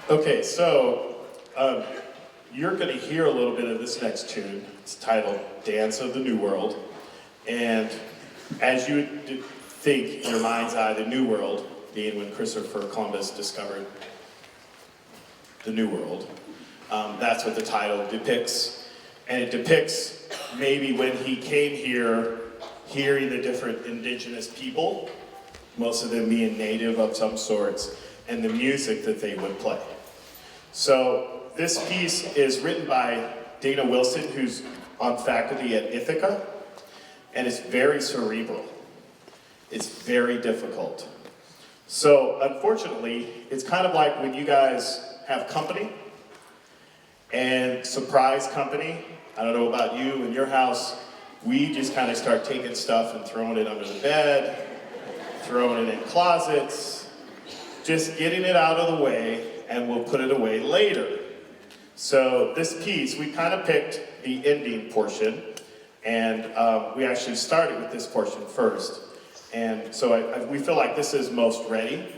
Okay, so you're going to hear a little bit of this next tune. It's titled Dance of the New World. And as you would think in your mind's eye, the New World, being when Christopher Columbus discovered the New World, that's what the title depicts. And it depicts maybe when he came here, hearing the different indigenous people, most of them being native of some sorts, and the music that they would play. So this piece is written by Dana Wilson, who's on faculty at Ithaca, and it's very cerebral. It's very difficult. So unfortunately, it's kind of like when you guys have company, and surprise company. I don't know about you in your house, we just kind of start taking stuff and throwing it under the bed, throwing it in closets, just getting it out of the way, and we'll put it away later. So this piece, we kind of picked the ending portion, and we actually started with this portion first. And so we feel like this is most ready.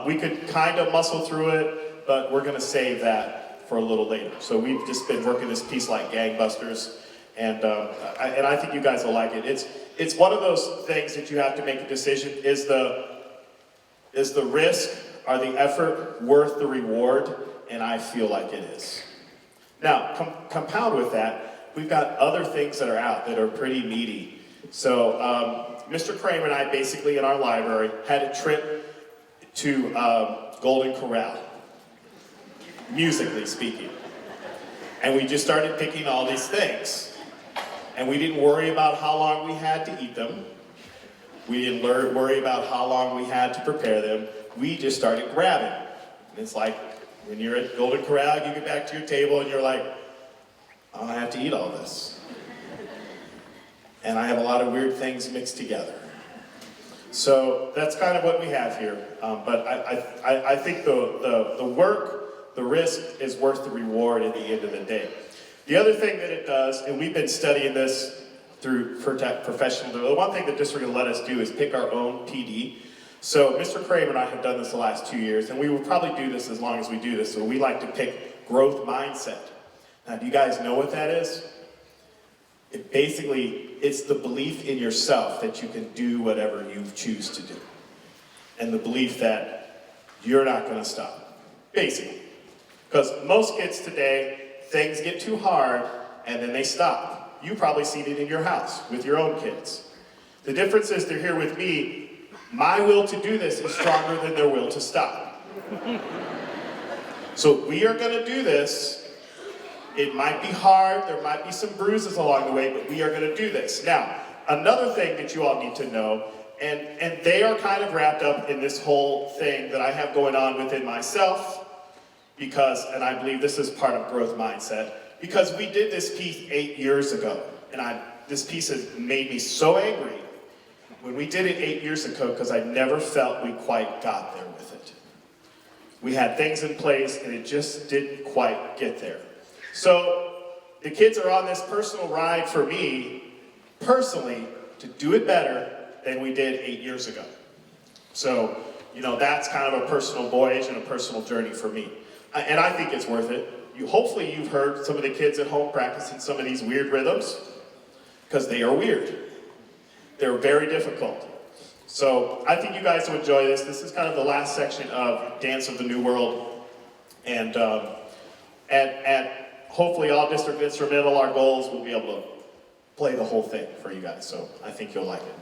We could kind of muscle through it, but we're gonna save that for a little later. So we've just been working this piece like gangbusters, and I think you guys will like it. It's one of those things that you have to make a decision. Is the risk, or the effort worth the reward? And I feel like it is. Now, compound with that, we've got other things that are out that are pretty meaty. So Mr. Kramer and I basically in our library had a trip to Golden Corral, musically speaking. And we just started picking all these things. And we didn't worry about how long we had to eat them. We didn't worry about how long we had to prepare them. We just started grabbing. And it's like when you're at Golden Corral, you get back to your table and you're like, oh, I have to eat all this. And I have a lot of weird things mixed together. So that's kind of what we have here. But I think the work, the risk is worth the reward at the end of the day. The other thing that it does, and we've been studying this through professional, the one thing that district will let us do is pick our own PD. So Mr. Kramer and I have done this the last 2 years, and we will probably do this as long as we do this. So we like to pick growth mindset. Now, do you guys know what that is? It's the belief in yourself that you can do whatever you choose to do. And the belief that you're not gonna stop, basically. Because most kids today, things get too hard and then they stop. You probably seen it in your house with your own kids. The difference is they're here with me. My will to do this is stronger than their will to stop. So we are gonna do this. It might be hard, there might be some bruises along the way, but we are gonna do this. Now, another thing that you all need to know, and they are kind of wrapped up in this whole thing that I have going on within myself, because, and I believe this is part of growth mindset, because we did this piece 8 years ago, and this piece has made me so angry when we did it 8 years ago, because I never felt we quite got there with it. We had things in place, and it just didn't quite get there. So the kids are on this personal ride for me, personally, to do it better than we did 8 years ago. So, you know, that's kind of a personal voyage and a personal journey for me. And I think it's worth it. Hopefully you've heard some of the kids at home practicing some of these weird rhythms, because they are weird. They're very difficult. So I think you guys will enjoy this. This is kind of the last section of Dance of the New World. And hopefully all district instrumental, our goals, will be able to play the whole thing for you guys. So I think you'll like it.